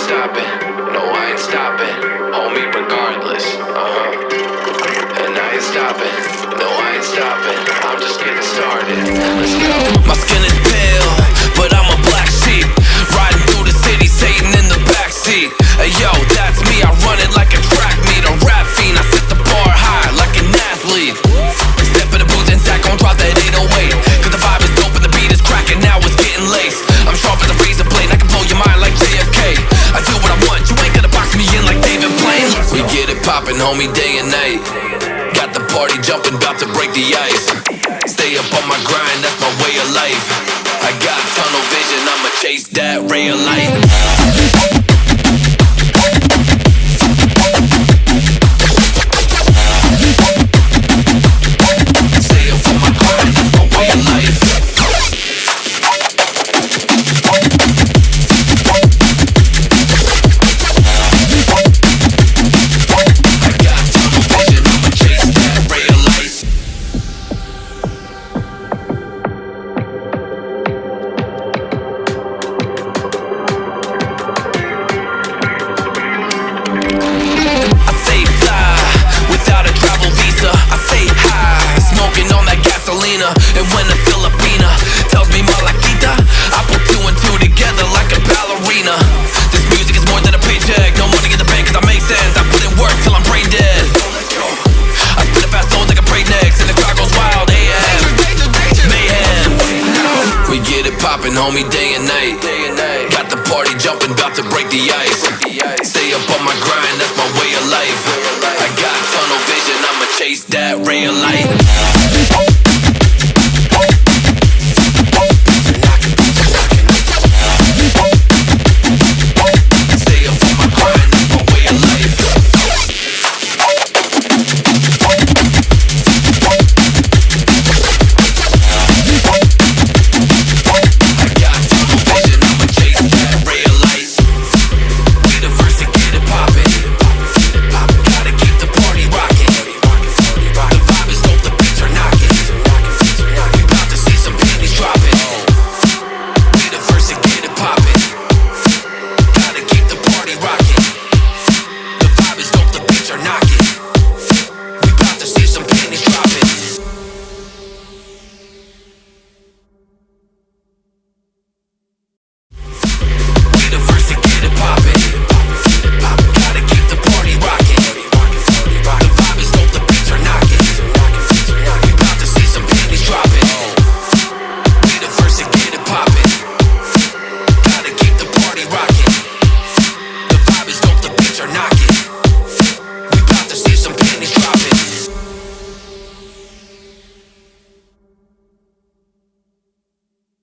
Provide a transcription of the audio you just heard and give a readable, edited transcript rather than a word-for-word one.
stopping. No, I ain't stopping. Hold me regardless. And I ain't stopping. No, I ain't stopping. I'm just getting started. Let's go. My skin is pale, but I'm a black sheep. Riding through the city, Satan in the backseat. Hey yo, that's me. I run it like a track meet, a rap fiend. I set the bar high like an athlete. Step in the booth and Zach gon' drop that 808. Cause the vibe is dope and the beat is cracking. Now it's getting laced. I'm sharp as a razor blade. I can blow your mind like JFK. I do what I want. You ain't gonna box me in like David Blaine. We get it poppin', homie, day and night. Got the party jumping, about to break the ice. Stay up on my grind, that's my way of life. I got tunnel vision, I'ma chase that ray of light. Stay up on my grind, that's my way of life. And when a Filipina tells me Malakita, I put two and two together like a ballerina. This music is more than a paycheck. No money in the bank cause I make sense. I put in work till I'm brain dead. I spit a fast soul like a breaknecks. And the crowd goes wild, AM mayhem. We get it poppin', homie, day and night. Got the party jumping, about to break the ice. Stay up on my grind, that's my way of life. I got tunnel vision, I'ma chase that ray of light.